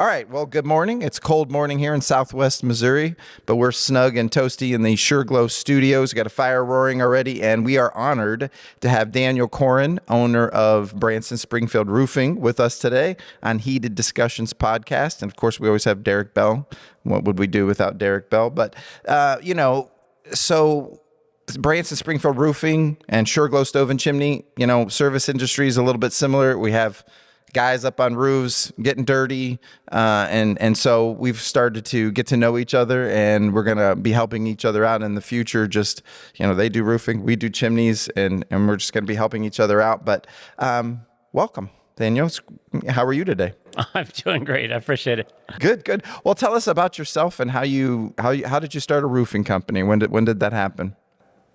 All right. Well, good morning. It's a cold morning here in Southwest Missouri, but we're snug and toasty in the Sure Glow studios. We got a fire roaring already, and we are honored to have Daniel Koren, owner of Branson Springfield Roofing, with us today on Heated Discussions podcast. And of course, we always have Derek Bell. What would we do without Derek Bell? But, so Branson Springfield Roofing and Sure Glow Stove and Chimney, service industry is a little bit similar. We have guys up on roofs getting dirty, and so we've started to get to know each other, and we're gonna be helping each other out in the future. Just they do roofing, we do chimneys, and we're just gonna be helping each other out. But welcome, Daniel. How are you today? I'm doing great. I appreciate it. Good. Well, tell us about yourself and how did you start a roofing company? When did that happen?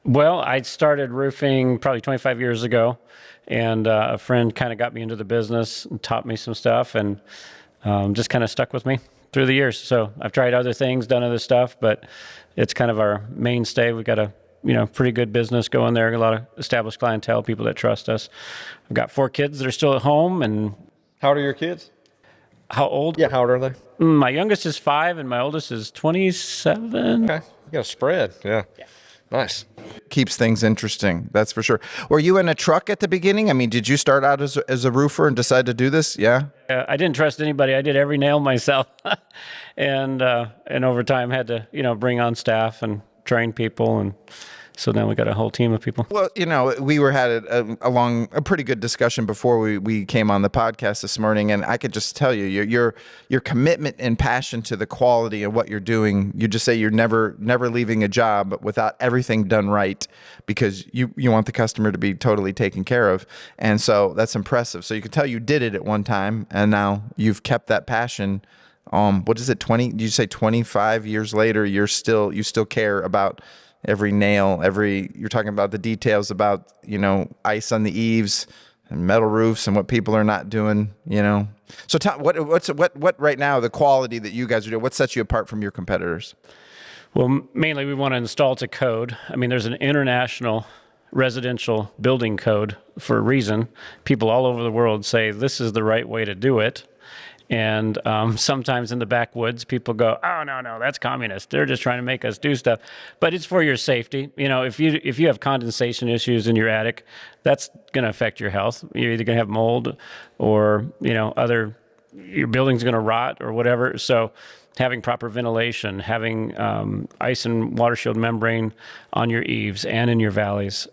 Well, I started roofing probably 25 years ago, and a friend kind of got me into the business and taught me some stuff, and just kind of stuck with me through the years. So I've tried other things, done other stuff, but it's kind of our mainstay. We've got a pretty good business going there, a lot of established clientele, people that trust us. I've got 4 kids that are still at home. And how old are your kids? How old? Yeah, how old are they? My youngest is 5, and my oldest is 27. Okay, you got a spread. Yeah. Nice. Keeps things interesting, that's for sure. Were you in a truck at the beginning? I mean, did you start out as a roofer and decide to do this? Yeah. I didn't trust anybody. I did every nail myself, and over time had to bring on staff and train people, and so now we got a whole team of people. Well, we had a pretty good discussion before we came on the podcast this morning, and I could just tell you your commitment and passion to the quality of what you're doing. You just say you're never leaving a job without everything done right, because you want the customer to be totally taken care of, and so that's impressive. So you can tell you did it at one time, and now you've kept that passion. What is it? 20? Did you say 25 years later? You still care about every nail, you're talking about the details about, ice on the eaves and metal roofs and what people are not doing, So what right now, the quality that you guys are doing, what sets you apart from your competitors? Well, mainly we want to install to code. I mean, there's an international residential building code for a reason. People all over the world say this is the right way to do it. And sometimes in the backwoods, people go, "Oh, no, that's communist. They're just trying to make us do stuff." But it's for your safety. If you have condensation issues in your attic, that's going to affect your health. You're either going to have mold, or your building's going to rot or whatever. So having proper ventilation, having ice and water shield membrane on your eaves and in your valleys.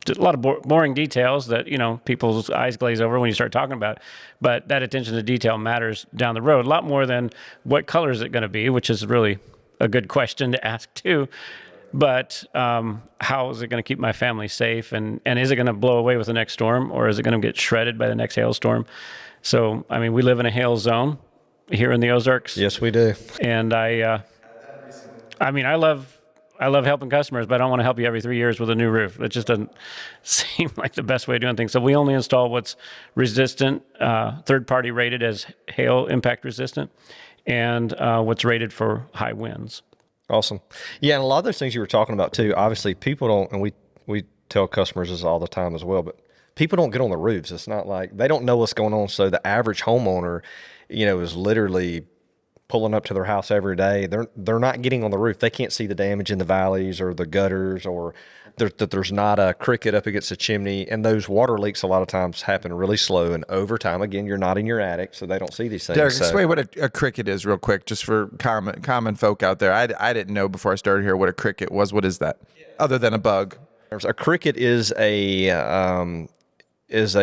A lot of boring details that people's eyes glaze over when you start talking about it. But that attention to detail matters down the road a lot more than what color is it going to be, which is really a good question to ask too. But how is it going to keep my family safe, and is it going to blow away with the next storm, or is it going to get shredded by the next hailstorm? So I mean, we live in a hail zone here in the Ozarks. Yes, we do. And I love helping customers, but I don't want to help you every 3 years with a new roof. It just doesn't seem like the best way of doing things. So we only install what's resistant, third-party rated as hail impact resistant, and what's rated for high winds. Awesome. Yeah, and a lot of those things you were talking about too, obviously people don't, and we tell customers this all the time as well, but people don't get on the roofs. It's not like they don't know what's going on. So the average homeowner, is literally pulling up to their house every day. They're not getting on the roof. They can't see the damage in the valleys or the gutters, or that there's not a cricket up against a chimney. And those water leaks a lot of times happen really slow, and over time, again, you're not in your attic, so they don't see these things. Derek, explain what a cricket is real quick, just for common folk out there. I didn't know before I started here what a cricket was. What is that, other than a bug? A cricket is a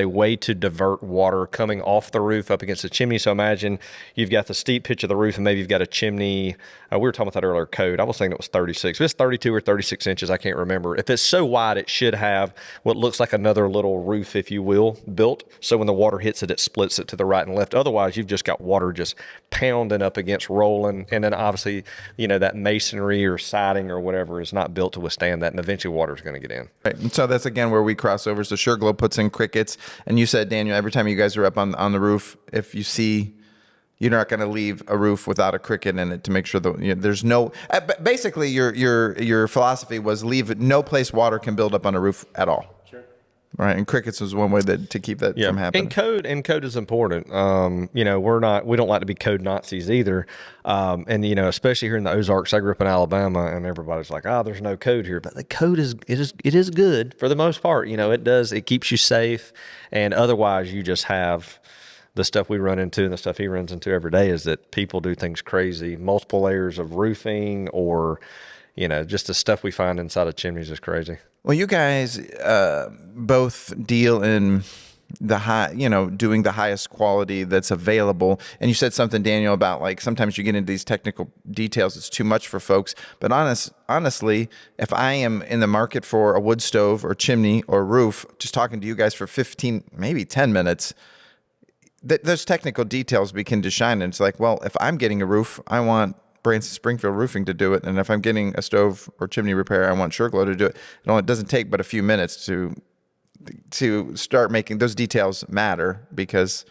way to divert water coming off the roof up against the chimney. So imagine you've got the steep pitch of the roof, and maybe you've got a chimney. We were talking about that earlier, code. I was thinking it was 36. If it's 32 or 36 inches, I can't remember. If it's so wide, it should have what looks like another little roof, if you will, built. So when the water hits it, it splits it to the right and left. Otherwise, you've just got water just pounding up against, rolling. And then obviously, that masonry or siding or whatever is not built to withstand that. And eventually water is going to get in. Right. And so that's, again, where we cross over. So Sure Glow puts in crickets. And you said, Daniel, every time you guys are up on the roof, if you see, you're not going to leave a roof without a cricket in it to make sure that there's no. Basically, your philosophy was leave no place water can build up on a roof at all. Sure. Right, and crickets was one way to keep that from happening. And code is important. We don't like to be code Nazis either. And especially here in the Ozarks, I grew up in Alabama, and everybody's like, there's no code here, but the code is good for the most part. It keeps you safe, and otherwise you just have the stuff we run into and the stuff he runs into every day is that people do things crazy, multiple layers of roofing, or just the stuff we find inside of chimneys is crazy. Well, you guys both deal in the doing the highest quality that's available. And you said something, Daniel, about like sometimes you get into these technical details. It's too much for folks. But honestly, if I am in the market for a wood stove or chimney or roof, just talking to you guys for 15, maybe 10 minutes, those technical details begin to shine. And it's like, well, if I'm getting a roof, I want Branson Springfield Roofing to do it. And if I'm getting a stove or chimney repair, I want Sureglow to do it. It doesn't take but a few minutes to start making those details matter, because,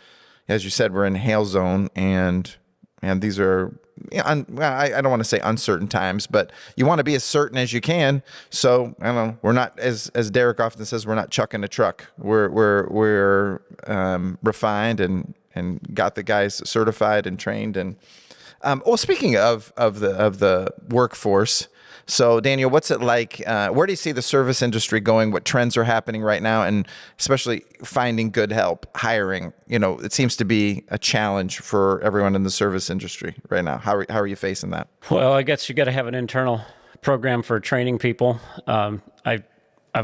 as you said, we're in hail zone, and these are, I don't want to say uncertain times, but you want to be as certain as you can. So I don't know. We're not, as Derek often says, we're not chucking a truck. We're refined and got the guys certified and trained. And well, speaking of the workforce, so Daniel, what's it like? Where do you see the service industry going? What trends are happening right now, and especially finding good help, hiring? It seems to be a challenge for everyone in the service industry right now. How are you facing that? Well, I guess you got to have an internal program for training people. I've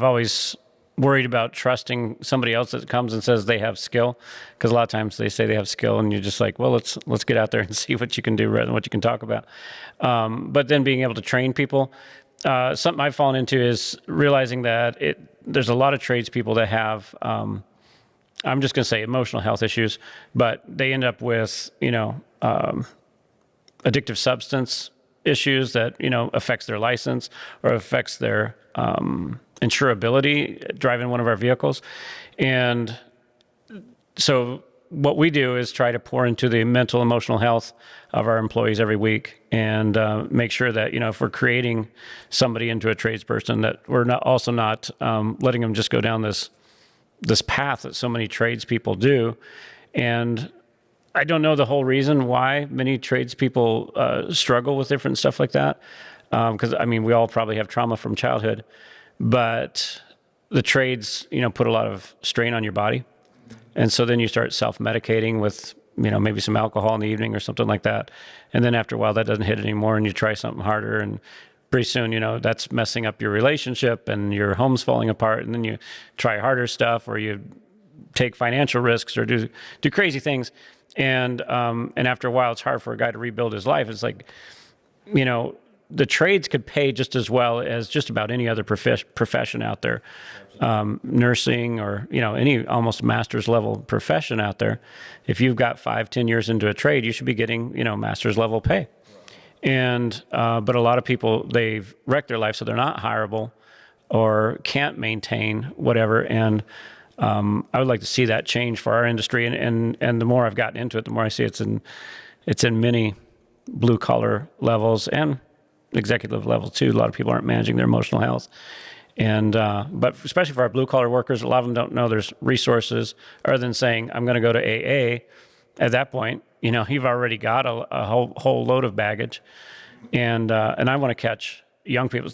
always worried about trusting somebody else that comes and says they have skill, because a lot of times they say they have skill and you're just like, well, let's get out there and see what you can do rather than what you can talk about. But then being able to train people, something I've fallen into is realizing that there's a lot of tradespeople that have, I'm just going to say emotional health issues, but they end up with, addictive substance issues that, affects their license or affects their, insurability driving one of our vehicles. And so what we do is try to pour into the mental, emotional health of our employees every week, and make sure that, if we're creating somebody into a tradesperson, that we're not letting them just go down this path that so many tradespeople do. And I don't know the whole reason why many tradespeople struggle with different stuff like that. Because we all probably have trauma from childhood, but the trades, put a lot of strain on your body. And so then you start self-medicating with, maybe some alcohol in the evening or something like that. And then after a while, that doesn't hit anymore, and you try something harder, and pretty soon, that's messing up your relationship and your home's falling apart. And then you try harder stuff, or you take financial risks or do crazy things. And after a while, it's hard for a guy to rebuild his life. It's like, the trades could pay just as well as just about any other profession out there. Nursing or, any almost master's level profession out there. If you've got 5-10 years into a trade, you should be getting, master's level pay. And, but a lot of people, they've wrecked their life, so they're not hireable or can't maintain whatever. And, I would like to see that change for our industry. And the more I've gotten into it, the more I see it's in many blue collar levels and executive level too. A lot of people aren't managing their emotional health. And, but especially for our blue collar workers, a lot of them don't know there's resources other than saying, I'm going to go to AA. At that point, you've already got a whole load of baggage. And I want to catch young people,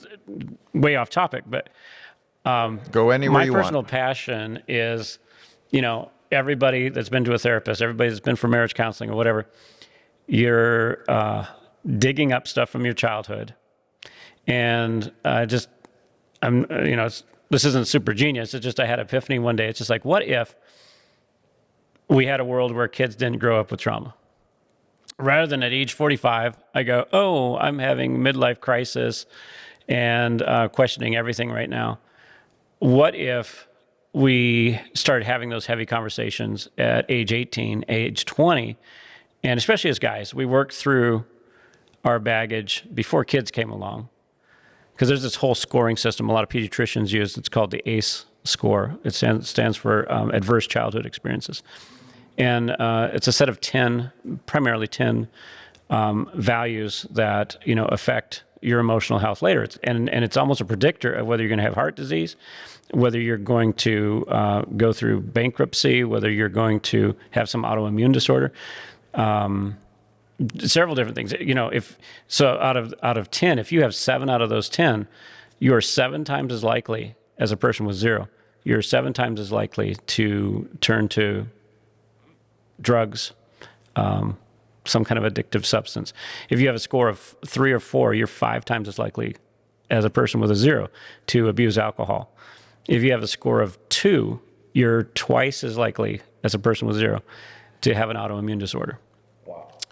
way off topic, but, go anywhere you want. My personal passion is, everybody that's been to a therapist, everybody that's been for marriage counseling or whatever, you're, digging up stuff from your childhood. And this isn't super genius. It's just, I had an epiphany one day. It's just like, what if we had a world where kids didn't grow up with trauma? Rather than at age 45, I go, oh, I'm having midlife crisis and questioning everything right now. What if we started having those heavy conversations at age 18, age 20, and especially as guys, we worked through our baggage before kids came along, because there's this whole scoring system a lot of pediatricians use. It's called the ACE score. It stands for Adverse Childhood Experiences. And it's a set of 10, primarily 10 values that, affect your emotional health later. And it's almost a predictor of whether you're going to have heart disease, whether you're going to go through bankruptcy, whether you're going to have some autoimmune disorder. Several different things. Out of 10, if you have 7 out of those 10, you are 7 times as likely as a person with 0. You're 7 times as likely to turn to drugs, some kind of addictive substance. If you have a score of 3 or 4, you're 5 times as likely as a person with a 0 to abuse alcohol. If you have a score of 2, you're twice as likely as a person with 0 to have an autoimmune disorder.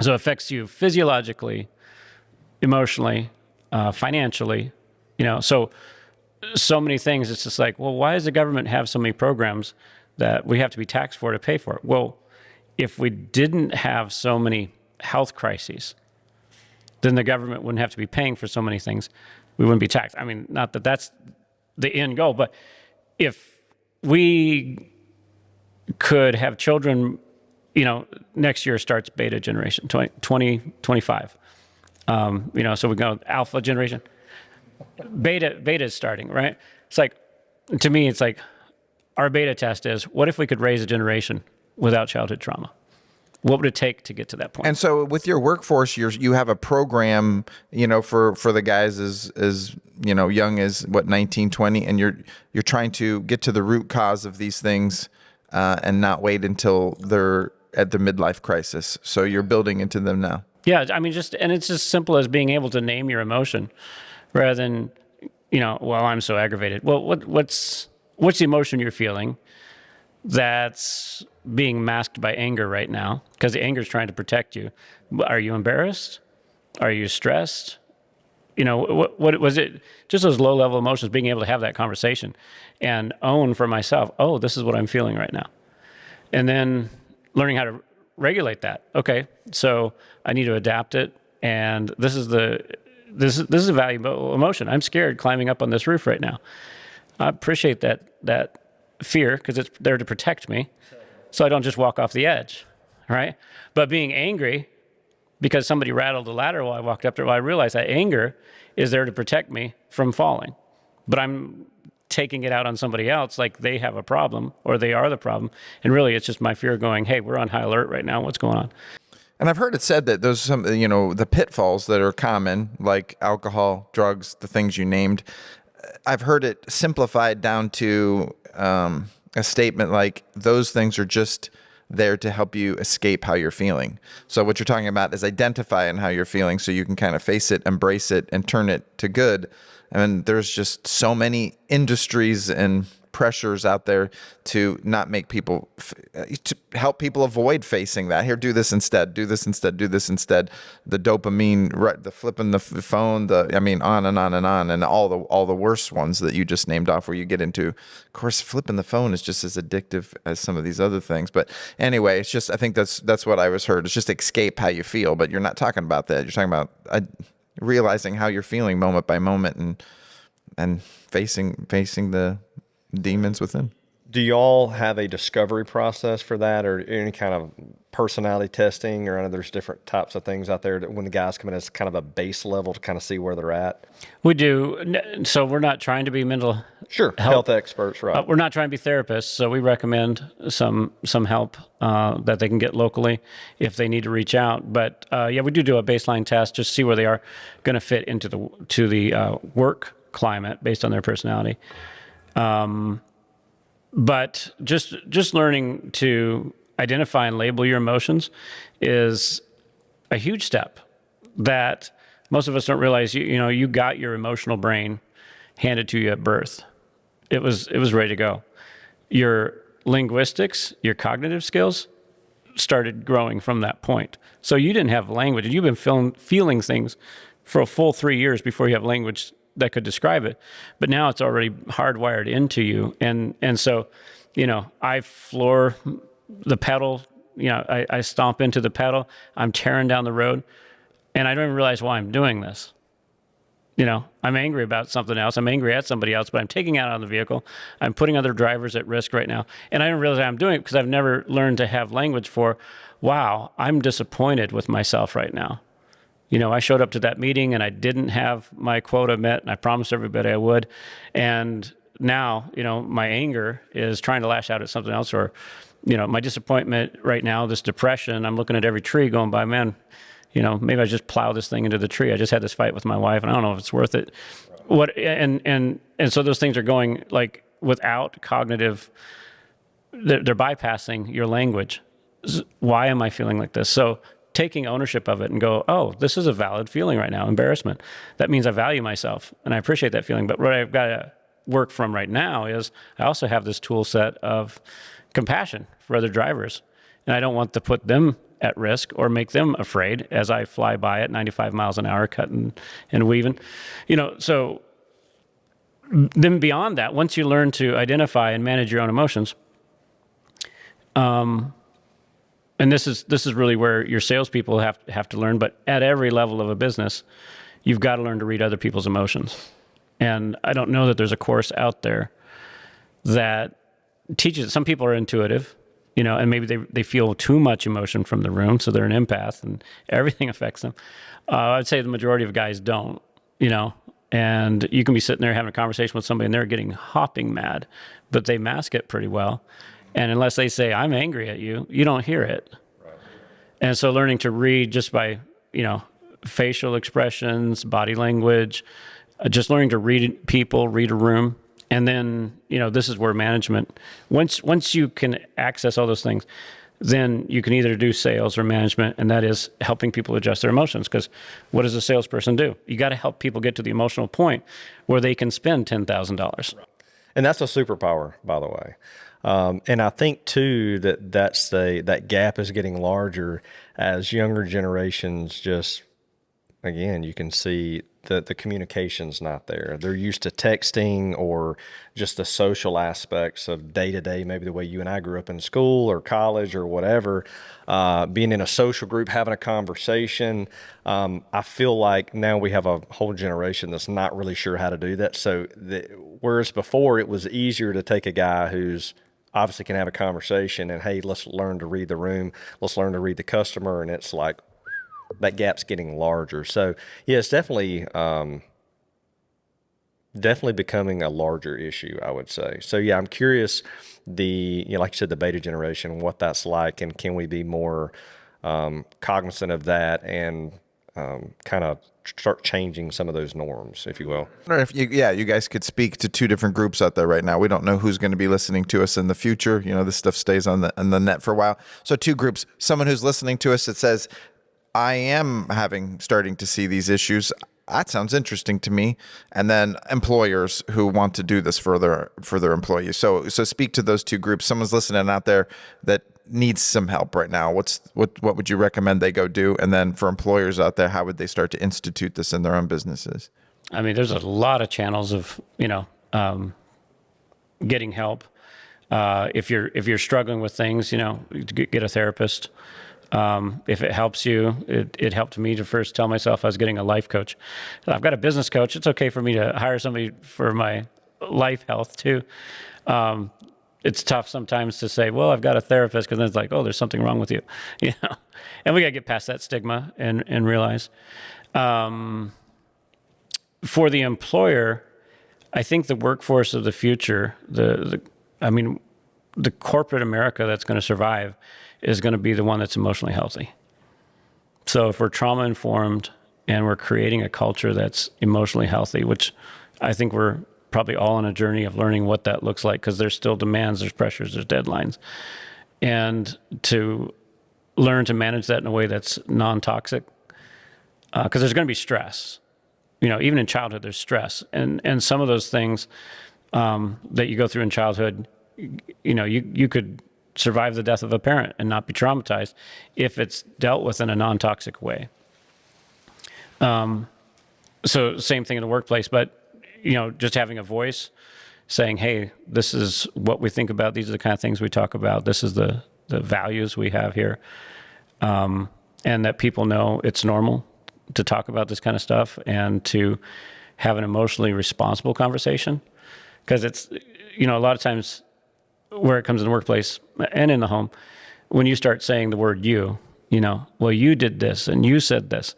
So it affects you physiologically, emotionally, financially, so many things. It's just like, well, why does the government have so many programs that we have to be taxed for to pay for it? Well, if we didn't have so many health crises, then the government wouldn't have to be paying for so many things. We wouldn't be taxed. I mean, not that that's the end goal, but if we could have children, next year starts beta generation, 2025. So we go alpha generation. Beta is starting, right? It's like, to me, it's like our beta test is, what if we could raise a generation without childhood trauma? What would it take to get to that point? And so with your workforce, you have a program, for the guys as young as 19, 20, and you're trying to get to the root cause of these things and not wait until they're at the midlife crisis. So you're building into them now. Yeah, I mean, it's as simple as being able to name your emotion rather than, well, I'm so aggravated. Well, what's the emotion you're feeling that's being masked by anger right now? Because the anger is trying to protect you. Are you embarrassed? Are you stressed? What was it? Just those low-level emotions, being able to have that conversation and own for myself, oh, this is what I'm feeling right now. And then learning how to regulate that. Okay, so I need to adapt it, and this is a valuable emotion. I'm scared climbing up on this roof right now. I appreciate that fear because it's there to protect me, so I don't just walk off the edge, right? But being angry because somebody rattled the ladder while I walked up there, well, I realized that anger is there to protect me from falling, but I'm taking it out on somebody else like they have a problem or they are the problem. And really, it's just my fear going, hey, we're on high alert right now. What's going on? And I've heard it said that there's some, the pitfalls that are common, like alcohol, drugs, the things you named. I've heard it simplified down to a statement like those things are just there to help you escape how you're feeling. So what you're talking about is identifying how you're feeling so you can kind of face it, embrace it, and turn it to good. And there's just so many industries and pressures out there to not make people, to help people avoid facing that. Here, do this instead, do this instead, do this instead. The dopamine, the flipping the phone, on and on and on, and all the worst ones that you just named off where you get into. Of course, flipping the phone is just as addictive as some of these other things. But anyway, it's just, I think that's what I was heard. It's just escape how you feel, but you're not talking about that. You're talking about realizing how you're feeling moment by moment and facing the demons within. Do y'all have a discovery process for that, or any kind of personality testing? Or I know there's different types of things out there that when the guys come in as kind of a base level to kind of see where they're at? We do. So we're not trying to be mental health experts, right? We're not trying to be therapists, so we recommend some help that they can get locally if they need to reach out. But we do a baseline test, just see where they are going to fit into the work climate based on their personality. But just learning to identify and label your emotions is a huge step that most of us don't realize. You got your emotional brain handed to you at birth. It was ready to go. Your linguistics, your cognitive skills started growing from that point. So you didn't have language. You've been feeling things for a full 3 years before you have language that could describe it, but now it's already hardwired into you. And so, I floor the pedal, I stomp into the pedal, I'm tearing down the road, and I don't even realize why I'm doing this. I'm angry about something else. I'm angry at somebody else, but I'm taking out on the vehicle. I'm putting other drivers at risk right now. And I don't realize I'm doing it because I've never learned to have language for, wow, I'm disappointed with myself right now. I showed up to that meeting and I didn't have my quota met, and I promised everybody I would. And now, my anger is trying to lash out at something else, or, my disappointment right now, this depression, I'm looking at every tree going by, man, maybe I just plow this thing into the tree. I just had this fight with my wife and I don't know if it's worth it. And so those things are going like without cognitive, they're bypassing your language. Why am I feeling like this? So taking ownership of it and go, oh, this is a valid feeling right now, embarrassment. That means I value myself and I appreciate that feeling. But what I've got to work from right now is I also have this tool set of compassion for other drivers. And I don't want to put them at risk or make them afraid as I fly by at 95 miles an hour, cutting and weaving. So then beyond that, once you learn to identify and manage your own emotions, and this is really where your salespeople have to learn, but at every level of a business, you've got to learn to read other people's emotions. And I don't know that there's a course out there that teaches. Some people are intuitive, and maybe they feel too much emotion from the room, so they're an empath and everything affects them. I'd say the majority of guys don't, and you can be sitting there having a conversation with somebody and they're getting hopping mad, but they mask it pretty well. And unless they say, I'm angry at you, you don't hear it. Right. And so learning to read just by, facial expressions, body language, just learning to read people, read a room. And then, this is where management, once you can access all those things, then you can either do sales or management, and that is helping people adjust their emotions. Because what does a salesperson do? You got to help people get to the emotional point where they can spend $10,000. And that's a superpower, by the way. And I think too that gap is getting larger as younger generations just, again, you can see that the communication's not there. They're used to texting or just the social aspects of day to day, maybe the way you and I grew up in school or college or whatever, being in a social group, having a conversation. I feel like now we have a whole generation that's not really sure how to do that. So whereas before it was easier to take a guy who's obviously can have a conversation and, hey, let's learn to read the room. Let's learn to read the customer. And it's like that gap's getting larger. So yeah, it's definitely becoming a larger issue, I would say. So yeah, I'm curious like you said, the beta generation, what that's like, and can we be more cognizant of that and kind of start changing some of those norms, if you will. I wonder if you guys could speak to two different groups out there right now. We don't know who's going to be listening to us in the future. This stuff stays on the net for a while. So two groups, someone who's listening to us that says, I am starting to see these issues. That sounds interesting to me. And then employers who want to do this for their employees. So speak to those two groups. Someone's listening out there that needs some help right now. What would you recommend they go do? And then for employers out there, how would they start to institute this in their own businesses? I mean, there's a lot of channels of, getting help. If you're struggling with things, get a therapist. If it helps you, it helped me to first tell myself I was getting a life coach. I've got a business coach. It's okay for me to hire somebody for my life health too. It's tough sometimes to say, well, I've got a therapist, because then it's like, oh, there's something wrong with you, and we got to get past that stigma and realize. For the employer, I think the workforce of the future, the corporate America that's going to survive is going to be the one that's emotionally healthy. So if we're trauma informed and we're creating a culture that's emotionally healthy, which I think we're probably all on a journey of learning what that looks like, because there's still demands, there's pressures, there's deadlines. And to learn to manage that in a way that's non-toxic, because there's going to be stress. Even in childhood, there's stress. And some of those things that you go through in childhood, you could survive the death of a parent and not be traumatized if it's dealt with in a non-toxic way. So same thing in the workplace, but just having a voice saying, hey, this is what we think about. These are the kind of things we talk about. This is the values we have here. And that people know it's normal to talk about this kind of stuff and to have an emotionally responsible conversation. Because it's, a lot of times where it comes in the workplace and in the home, when you start saying the word you, well, you did this and you said this,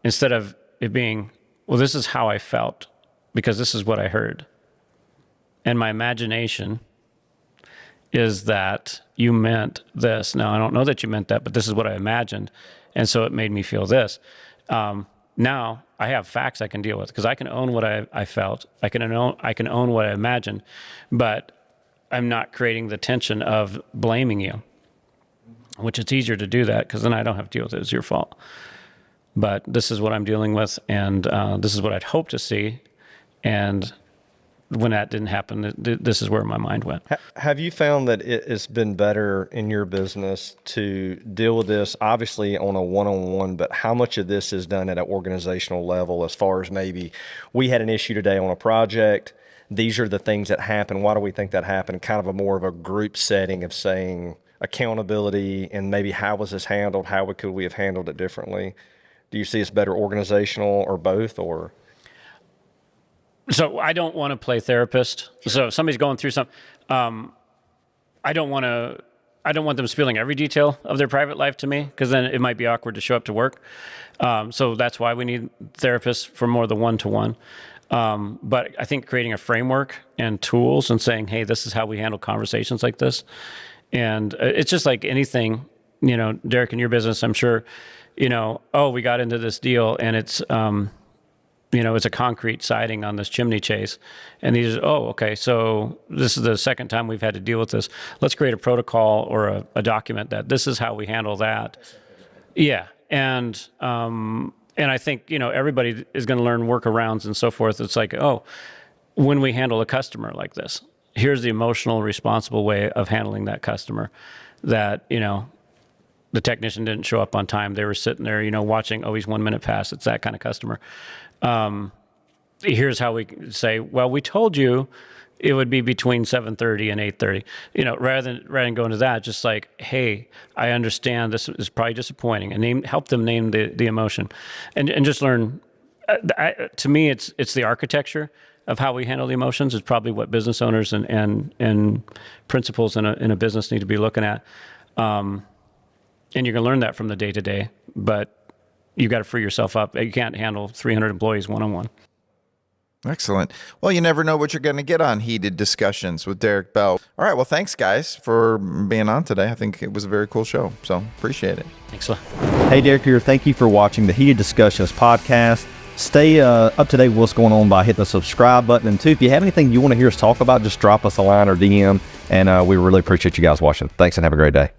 instead of it being, well, this is how I felt because this is what I heard. And my imagination is that you meant this. Now, I don't know that you meant that, but this is what I imagined. And so it made me feel this. Now I have facts I can deal with because I can own what I felt. I can own what I imagined, but I'm not creating the tension of blaming you, which it's easier to do that because then I don't have to deal with it. It's your fault. But this is what I'm dealing with, and this is what I'd hope to see. And when that didn't happen, this is where my mind went. Have you found that it has been better in your business to deal with this, obviously on a one-on-one, but how much of this is done at an organizational level as far as maybe we had an issue today on a project, these are the things that happen, why do we think that happened, kind of a more of a group setting of saying accountability and maybe how was this handled, how could we have handled it differently? Do you see it's better organizational or both, or? So I don't want to play therapist. So if somebody's going through something, I don't want them spilling every detail of their private life to me because then it might be awkward to show up to work. So that's why we need therapists for more the one-to-one. But I think creating a framework and tools and saying, hey, this is how we handle conversations like this. And it's just like anything, Derek, in your business, I'm sure, we got into this deal and it's, it's a concrete siding on this chimney chase. And these, okay, so this is the second time we've had to deal with this. Let's create a protocol or a document that this is how we handle that. Yeah. And I think, everybody is going to learn workarounds and so forth. It's like, when we handle a customer like this, here's the emotional, responsible way of handling that customer that, the technician didn't show up on time. They were sitting there, watching, he's 1 minute past. It's that kind of customer. Here's how we say, well, we told you it would be between 7:30 and 8:30. Rather than going to that, just like, hey, I understand this is probably disappointing, and help them name the emotion, and just learn. To me, it's the architecture of how we handle the emotions is probably what business owners and principals in a business need to be looking at. And you're going to learn that from the day to day, but you got to free yourself up. You can't handle 300 employees one-on-one. Excellent. Well, you never know what you're going to get on Heated Discussions with Derek Bell. All right. Well, thanks, guys, for being on today. I think it was a very cool show, so appreciate it. Thanks a lot. Hey, Derek here. Thank you for watching the Heated Discussions podcast. Stay up to date with what's going on by hitting the subscribe button. And, too, if you have anything you want to hear us talk about, just drop us a line or DM, and we really appreciate you guys watching. Thanks, and have a great day.